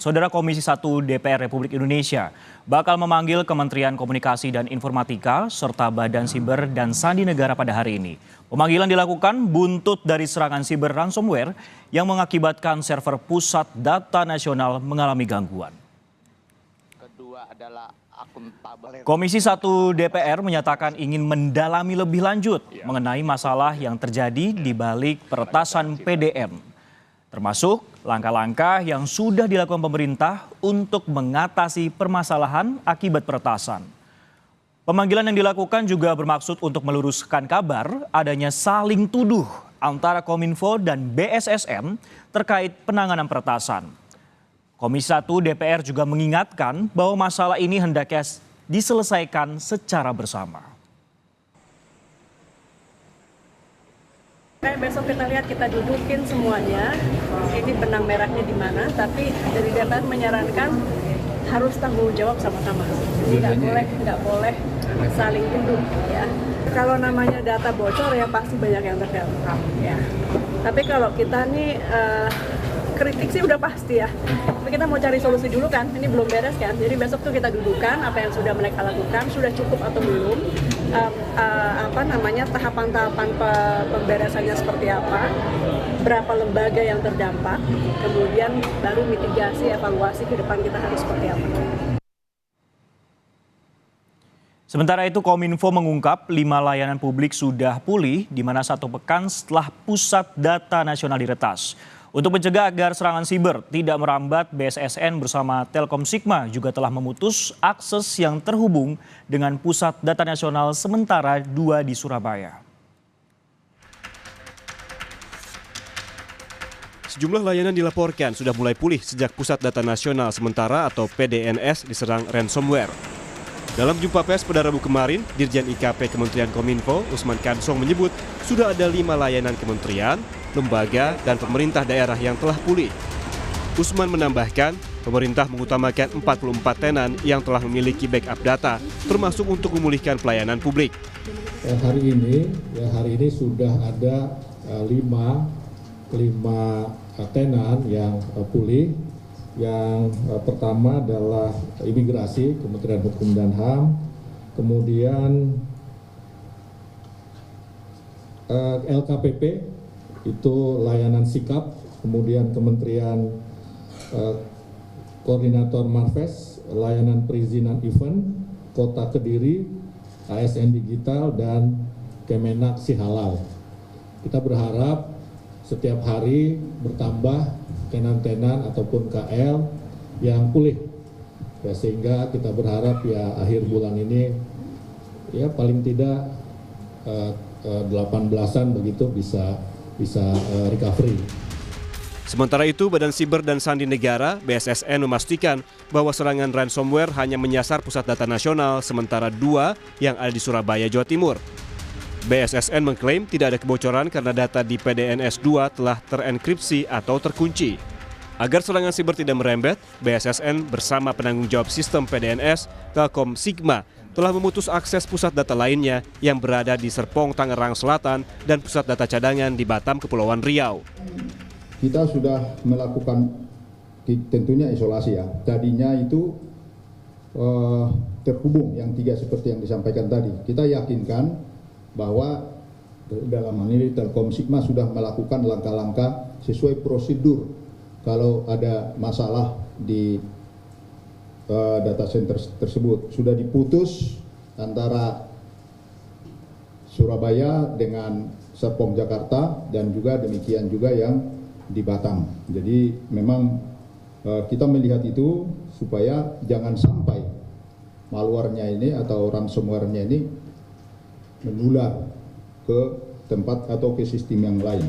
Saudara Komisi 1 DPR Republik Indonesia bakal memanggil Kementerian Komunikasi dan Informatika serta Badan Siber dan Sandi Negara pada hari ini. Pemanggilan dilakukan buntut dari serangan siber ransomware yang mengakibatkan server pusat data nasional mengalami gangguan. Komisi 1 DPR menyatakan ingin mendalami lebih lanjut mengenai masalah yang terjadi di balik peretasan PDN, termasuk langkah-langkah yang sudah dilakukan pemerintah untuk mengatasi permasalahan akibat peretasan. Pemanggilan yang dilakukan juga bermaksud untuk meluruskan kabar adanya saling tuduh antara Kominfo dan BSSN terkait penanganan peretasan. Komisi 1 DPR juga mengingatkan bahwa masalah ini hendaknya diselesaikan secara bersama. Besok kita lihat, kita dudukin semuanya, ini benang merahnya di mana, tapi dari DPR menyarankan harus tanggung jawab sama-sama. Jadi nggak boleh saling tuduh ya. Kalau namanya data bocor ya pasti banyak yang terdampak ya. Tapi kalau kita nih kritik sih udah pasti ya. Tapi kita mau cari solusi dulu kan, ini belum beres kan. Jadi besok tuh kita dudukan apa yang sudah mereka lakukan, sudah cukup atau belum. Tahapan-tahapan pemberesannya seperti apa, berapa lembaga yang terdampak, kemudian baru mitigasi, evaluasi ke depan kita harus seperti apa. Sementara itu Kominfo mengungkap 5 layanan publik sudah pulih di mana 1 pekan setelah pusat data nasional diretas. Untuk mencegah agar serangan siber tidak merambat, BSSN bersama Telkom Sigma juga telah memutus akses yang terhubung dengan pusat data nasional sementara 2 di Surabaya. Sejumlah layanan dilaporkan sudah mulai pulih sejak Pusat Data Nasional Sementara atau PDNS diserang ransomware. Dalam jumpa pers pada Rabu kemarin, Dirjen IKP Kementerian Kominfo, Usman Kansong menyebut sudah ada 5 layanan kementerian, lembaga, dan pemerintah daerah yang telah pulih. Usman menambahkan, pemerintah mengutamakan 44 tenan yang telah memiliki backup data, termasuk untuk memulihkan pelayanan publik. Hari ini sudah ada 5 tenan yang pulih. Yang pertama adalah imigrasi, Kementerian Hukum dan HAM, kemudian LKPP, itu layanan sikap, kemudian Kementerian Koordinator Marves, layanan perizinan event, Kota Kediri, ASN Digital, dan Kemenak Sihalal. Kita berharap setiap hari bertambah tenan-tenan ataupun KL yang pulih, ya, sehingga kita berharap ya akhir bulan ini ya paling tidak 18-an begitu bisa recovery. Sementara itu, Badan Siber dan Sandi Negara (BSSN) memastikan bahwa serangan ransomware hanya menyasar Pusat Data Nasional sementara 2 yang ada di Surabaya, Jawa Timur. BSSN mengklaim tidak ada kebocoran karena data di PDNS 2 telah terenkripsi atau terkunci. Agar serangan siber tidak merembet, BSSN bersama penanggung jawab sistem PDNS, Telkom Sigma, telah memutus akses pusat data lainnya yang berada di Serpong, Tangerang Selatan, dan pusat data cadangan di Batam, Kepulauan Riau. Kita sudah melakukan tentunya isolasi ya. Tadinya itu terhubung yang 3 seperti yang disampaikan tadi. Kita yakinkan bahwa dalam hal ini Telkom Sigma sudah melakukan langkah-langkah sesuai prosedur. Kalau ada masalah di data center tersebut sudah diputus antara Surabaya dengan Serpong Jakarta, dan juga demikian juga yang di Batam. Jadi memang kita melihat itu supaya jangan sampai malwarenya ini atau ransomware-nya ini menular ke tempat atau ke sistem yang lain.